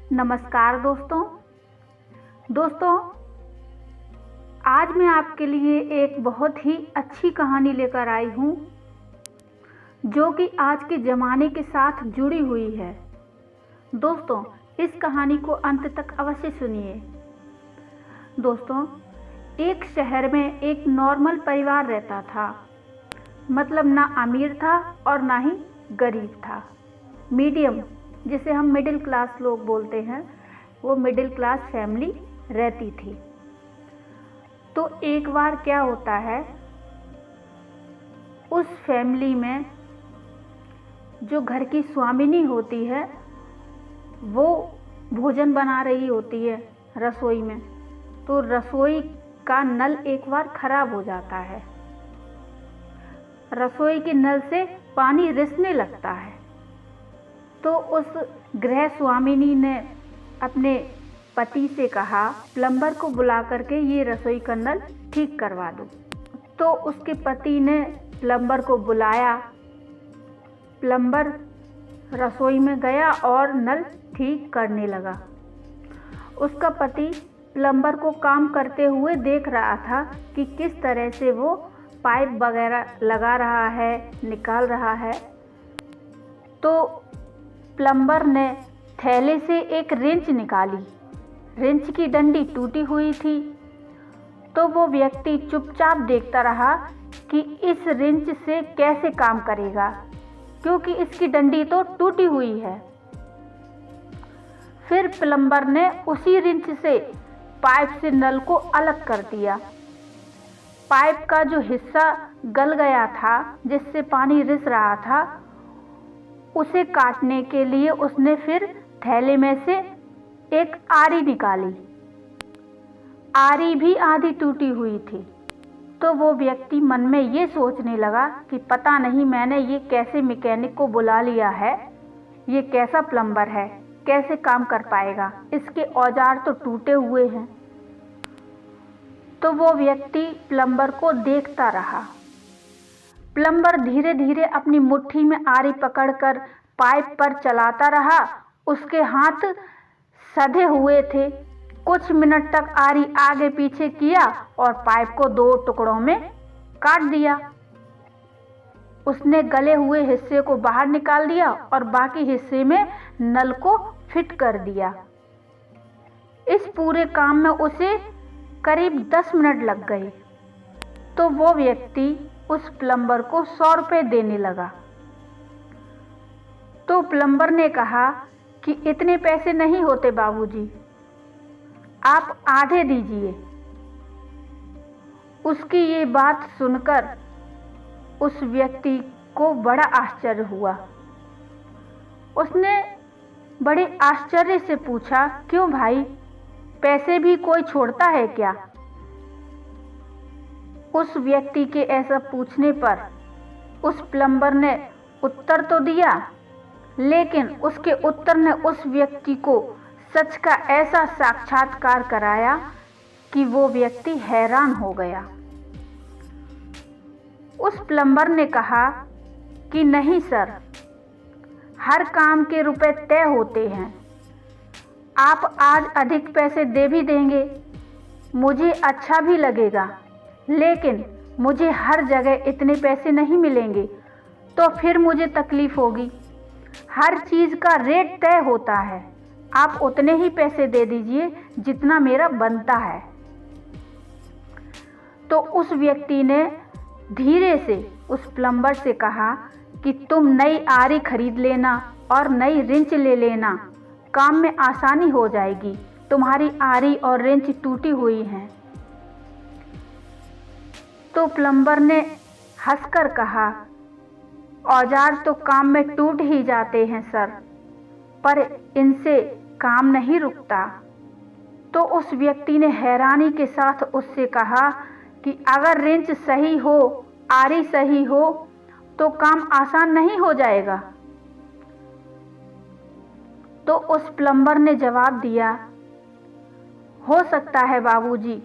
नमस्कार दोस्तों, आज मैं आपके लिए एक बहुत ही अच्छी कहानी लेकर आई हूँ जो कि आज के ज़माने के साथ जुड़ी हुई है। दोस्तों, इस कहानी को अंत तक अवश्य सुनिए। दोस्तों, एक शहर में एक नॉर्मल परिवार रहता था। मतलब ना अमीर था और ना ही गरीब था, मीडियम, जिसे हम मिडिल क्लास लोग बोलते हैं, वो मिडिल क्लास फैमिली रहती थी। तो एक बार क्या होता है, उस फैमिली में जो घर की स्वामिनी होती है वो भोजन बना रही होती है रसोई में। तो रसोई का नल एक बार खराब हो जाता है। रसोई के नल से पानी रिसने लगता है। तो उस गृह स्वामिनी ने अपने पति से कहा, प्लम्बर को बुला करके ये रसोई का नल ठीक करवा दो। तो उसके पति ने प्लम्बर को बुलाया। प्लम्बर रसोई में गया और नल ठीक करने लगा। उसका पति प्लम्बर को काम करते हुए देख रहा था कि किस तरह से वो पाइप वगैरह लगा रहा है, निकाल रहा है। तो प्लम्बर ने थैले से एक रिंच निकाली। रिंच की डंडी टूटी हुई थी। तो वो व्यक्ति चुपचाप देखता रहा कि इस रिंच से कैसे काम करेगा, क्योंकि इसकी डंडी तो टूटी हुई है। फिर प्लम्बर ने उसी रिंच से पाइप से नल को अलग कर दिया। पाइप का जो हिस्सा गल गया था, जिससे पानी रिस रहा था, उसे काटने के लिए उसने फिर थैले में से एक आरी निकाली। आरी भी आधी टूटी हुई थी। तो वो व्यक्ति मन में ये सोचने लगा कि पता नहीं मैंने ये कैसे मैकेनिक को बुला लिया है, ये कैसा प्लम्बर है, कैसे काम कर पाएगा, इसके औजार तो टूटे हुए हैं। तो वो व्यक्ति प्लम्बर को देखता रहा। प्लम्बर धीरे धीरे अपनी मुट्ठी में आरी पकड़कर पाइप पर चलाता रहा। उसके हाथ सधे हुए थे। कुछ मिनट तक आरी आगे पीछे किया और पाइप को 2 टुकड़ों में काट दिया। उसने गले हुए हिस्से को बाहर निकाल दिया और बाकी हिस्से में नल को फिट कर दिया। इस पूरे काम में उसे करीब 10 मिनट लग गए। तो वो व्यक्ति उस प्लम्बर को 100 रुपये देने लगा। तो प्लम्बर ने कहा कि इतने पैसे नहीं होते बाबूजी, आप आधे दीजिए। उसकी ये बात सुनकर उस व्यक्ति को बड़ा आश्चर्य हुआ। उसने बड़े आश्चर्य से पूछा, क्यों भाई, पैसे भी कोई छोड़ता है क्या? उस व्यक्ति के ऐसा पूछने पर उस प्लम्बर ने उत्तर तो दिया, लेकिन उसके उत्तर ने उस व्यक्ति को सच का ऐसा साक्षात्कार कराया कि वो व्यक्ति हैरान हो गया। उस प्लम्बर ने कहा कि नहीं सर, हर काम के रुपए तय होते हैं। आप आज अधिक पैसे दे भी देंगे, मुझे अच्छा भी लगेगा, लेकिन मुझे हर जगह इतने पैसे नहीं मिलेंगे, तो फिर मुझे तकलीफ होगी। हर चीज़ का रेट तय होता है, आप उतने ही पैसे दे दीजिए जितना मेरा बनता है। तो उस व्यक्ति ने धीरे से उस प्लम्बर से कहा कि तुम नई आरी खरीद लेना और नई रिंच ले लेना, काम में आसानी हो जाएगी, तुम्हारी आरी और रिंच टूटी हुई हैं। तो प्लम्बर ने हंसकर कहा, औजार तो काम में टूट ही जाते हैं सर, पर इनसे काम नहीं रुकता। तो उस व्यक्ति ने हैरानी के साथ उससे कहा कि अगर रिंच सही हो, आरी सही हो, तो काम आसान नहीं हो जाएगा? तो उस प्लम्बर ने जवाब दिया, हो सकता है बाबूजी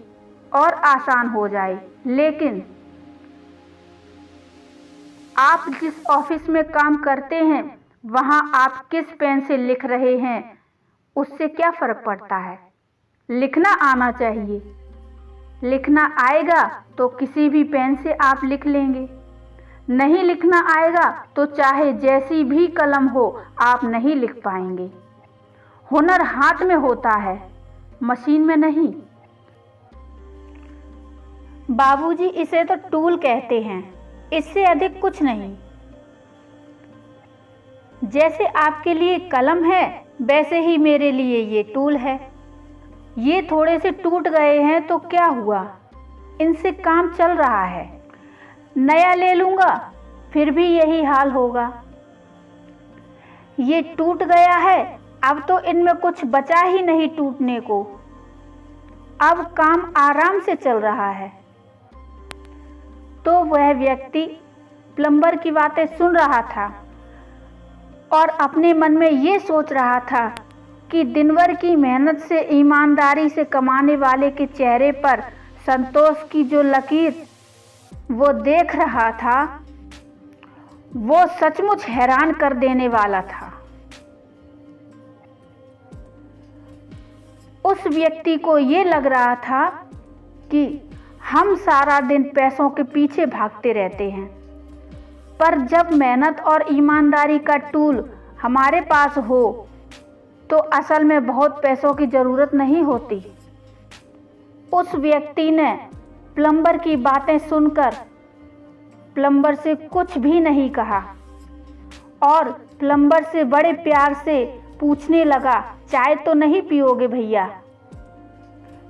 और आसान हो जाए, लेकिन आप जिस ऑफिस में काम करते हैं वहां आप किस पेन से लिख रहे हैं उससे क्या फ़र्क पड़ता है। लिखना आना चाहिए। लिखना आएगा तो किसी भी पेन से आप लिख लेंगे, नहीं लिखना आएगा तो चाहे जैसी भी कलम हो आप नहीं लिख पाएंगे। हुनर हाथ में होता है, मशीन में नहीं। बाबूजी, इसे तो टूल कहते हैं, इससे अधिक कुछ नहीं। जैसे आपके लिए कलम है वैसे ही मेरे लिए ये टूल है। ये थोड़े से टूट गए हैं तो क्या हुआ, इनसे काम चल रहा है। नया ले लूँगा फिर भी यही हाल होगा। ये टूट गया है, अब तो इनमें कुछ बचा ही नहीं टूटने को। अब काम आराम से चल रहा है। तो वह व्यक्ति प्लम्बर की बातें सुन रहा था और अपने मन में ये सोच रहा था कि दिनभर की मेहनत से ईमानदारी से कमाने वाले के चेहरे पर संतोष की जो लकीर वो देख रहा था वो सचमुच हैरान कर देने वाला था। उस व्यक्ति को ये लग रहा था कि हम सारा दिन पैसों के पीछे भागते रहते हैं, पर जब मेहनत और ईमानदारी का टूल हमारे पास हो तो असल में बहुत पैसों की ज़रूरत नहीं होती। उस व्यक्ति ने प्लम्बर की बातें सुनकर प्लम्बर से कुछ भी नहीं कहा और प्लम्बर से बड़े प्यार से पूछने लगा, चाय तो नहीं पियोगे भैया?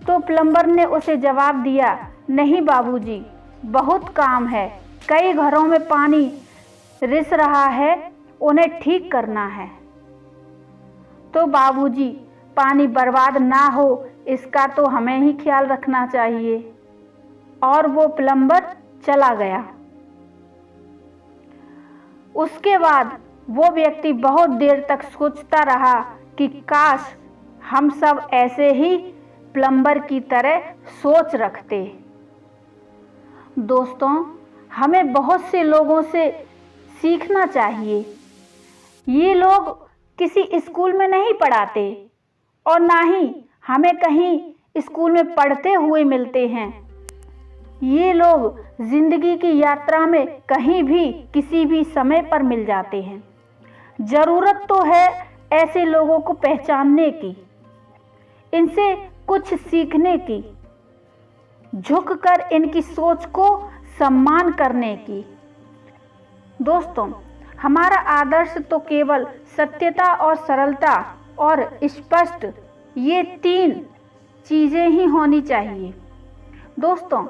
तो प्लम्बर ने उसे जवाब दिया, नहीं बाबूजी, बहुत काम है, कई घरों में पानी रिस रहा है, उन्हें ठीक करना है। तो बाबूजी, पानी बर्बाद ना हो इसका तो हमें ही ख्याल रखना चाहिए। और वो प्लम्बर चला गया। उसके बाद वो व्यक्ति बहुत देर तक सोचता रहा कि काश हम सब ऐसे ही प्लम्बर की तरह सोच रखते। दोस्तों, हमें बहुत से लोगों से सीखना चाहिए। ये लोग किसी स्कूल में नहीं पढ़ाते और ना ही हमें कहीं स्कूल में पढ़ते हुए मिलते हैं। ये लोग जिंदगी की यात्रा में कहीं भी किसी भी समय पर मिल जाते हैं। ज़रूरत तो है ऐसे लोगों को पहचानने की, इनसे कुछ सीखने की, झुककर इनकी सोच को सम्मान करने की। दोस्तों, हमारा आदर्श तो केवल सत्यता और सरलता और स्पष्ट, ये 3 चीज़ें ही होनी चाहिए। दोस्तों,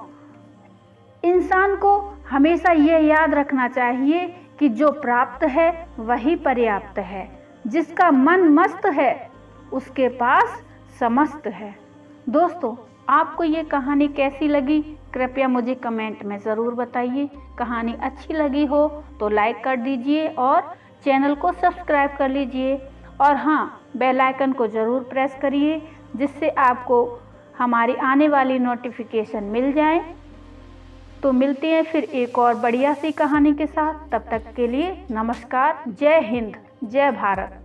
इंसान को हमेशा ये याद रखना चाहिए कि जो प्राप्त है वही पर्याप्त है। जिसका मन मस्त है उसके पास समस्त है। दोस्तों, आपको ये कहानी कैसी लगी कृपया मुझे कमेंट में ज़रूर बताइए। कहानी अच्छी लगी हो तो लाइक कर दीजिए और चैनल को सब्सक्राइब कर लीजिए। और हाँ, बेल आइकन को ज़रूर प्रेस करिए जिससे आपको हमारी आने वाली नोटिफिकेशन मिल जाए। तो मिलते हैं फिर एक और बढ़िया सी कहानी के साथ। तब तक के लिए नमस्कार। जय हिंद, जय भारत।